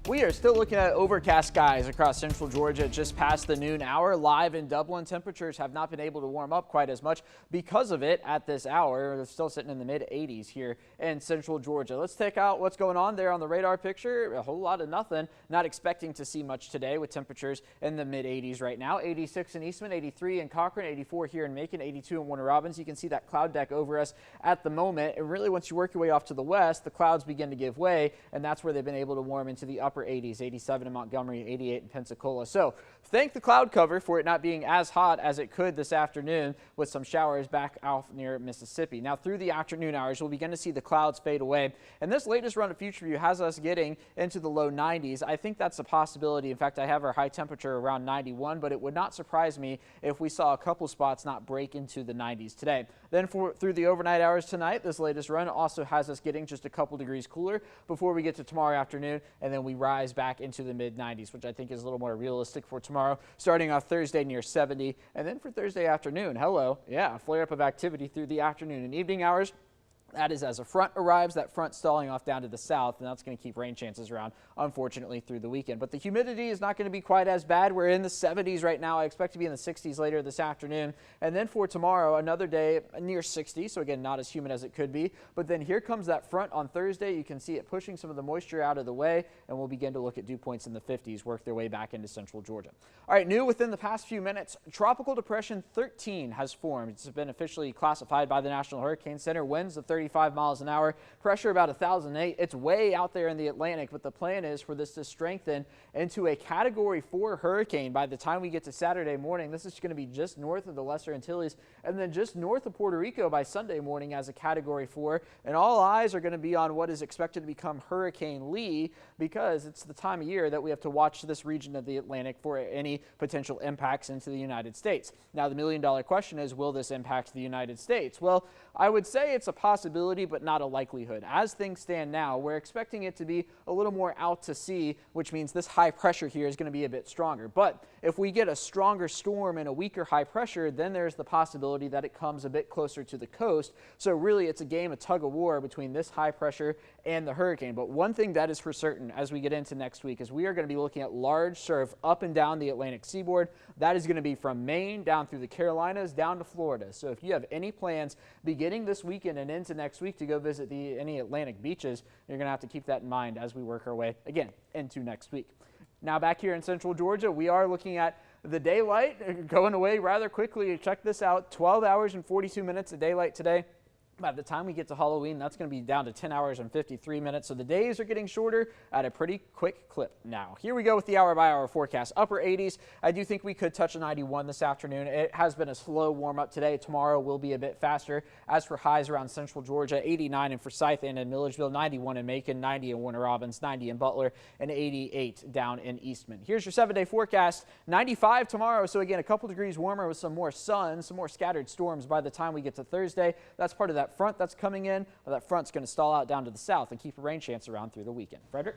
We are still looking at overcast skies across central Georgia just past the noon hour. Live in Dublin, temperatures have not been able to warm up quite as much because of it at this hour. They're still sitting in the mid 80s here in central Georgia. Let's take out what's going on there on the radar picture. A whole lot of nothing. Not expecting to see much today with temperatures in the mid 80s right now. 86 in Eastman, 83 in Cochran, 84 here in Macon, 82 in Warner Robins. You can see that cloud deck over us at the moment. And really, once you work your way off to the west, the clouds begin to give way, and that's where they've been able to warm into the upper 80s, 87 in Montgomery, 88 in Pensacola. So thank the cloud cover for it not being as hot as it could this afternoon with some showers back out near Mississippi. Now through the afternoon hours, we'll begin to see the clouds fade away. And this latest run of Future View has us getting into the low 90s. I think that's a possibility. In fact, I have our high temperature around 91, but it would not surprise me if we saw a couple spots not break into the 90s today. Then through the overnight hours tonight, this latest run also has us getting just a couple degrees cooler before we get to tomorrow afternoon, and then we rise back into the mid 90s, which I think is a little more realistic for tomorrow, starting off Thursday near 70. And then for Thursday afternoon, flare up of activity through the afternoon and evening hours. That is as a front arrives, that front stalling off down to the south, and that's going to keep rain chances around, unfortunately, through the weekend. But the humidity is not going to be quite as bad. We're in the 70s right now. I expect to be in the 60s later this afternoon. And then for tomorrow, another day near 60, so again, not as humid as it could be. But then here comes that front on Thursday. You can see it pushing some of the moisture out of the way, and we'll begin to look at dew points in the 50s, work their way back into central Georgia. All right, new within the past few minutes, Tropical Depression 13 has formed. It's been officially classified by the National Hurricane Center. Winds of 35 miles an hour, pressure about 1,008. It's way out there in the Atlantic, but the plan is for this to strengthen into a Category 4 hurricane by the time we get to Saturday morning. This is going to be just north of the Lesser Antilles and then just north of Puerto Rico by Sunday morning as a Category 4. And all eyes are going to be on what is expected to become Hurricane Lee, because it's the time of year that we have to watch this region of the Atlantic for any potential impacts into the United States. Now, the million-dollar question is, will this impact the United States? Well, I would say it's a possibility, but not a likelihood. As things stand now, we're expecting it to be a little more out to sea, which means this high pressure here is going to be a bit stronger. But if we get a stronger storm and a weaker high pressure, then there's the possibility that it comes a bit closer to the coast. So really, it's a game of tug of war between this high pressure and the hurricane. But one thing that is for certain as we get into next week is we are going to be looking at large surf up and down the Atlantic seaboard. That is going to be from Maine down through the Carolinas down to Florida. So if you have any plans beginning this weekend and into next week to go visit any Atlantic beaches, you're going to have to keep that in mind as we work our way again into next week. Now back here in central Georgia, we are looking at the daylight going away rather quickly. Check this out, 12 hours and 42 minutes of daylight today. By the time we get to Halloween, that's going to be down to 10 hours and 53 minutes. So the days are getting shorter at a pretty quick clip now. Here we go with the hour-by-hour forecast. Upper 80s. I do think we could touch a 91 this afternoon. It has been a slow warm-up today. Tomorrow will be a bit faster. As for highs around central Georgia, 89 in Forsyth and in Milledgeville, 91 in Macon, 90 in Warner Robins, 90 in Butler, and 88 down in Eastman. Here's your 7-day forecast. 95 tomorrow. So again, a couple degrees warmer with some more sun, some more scattered storms by the time we get to Thursday. That's part of that front that's coming in. That front's going to stall out down to the south and keep a rain chance around through the weekend. Frederick?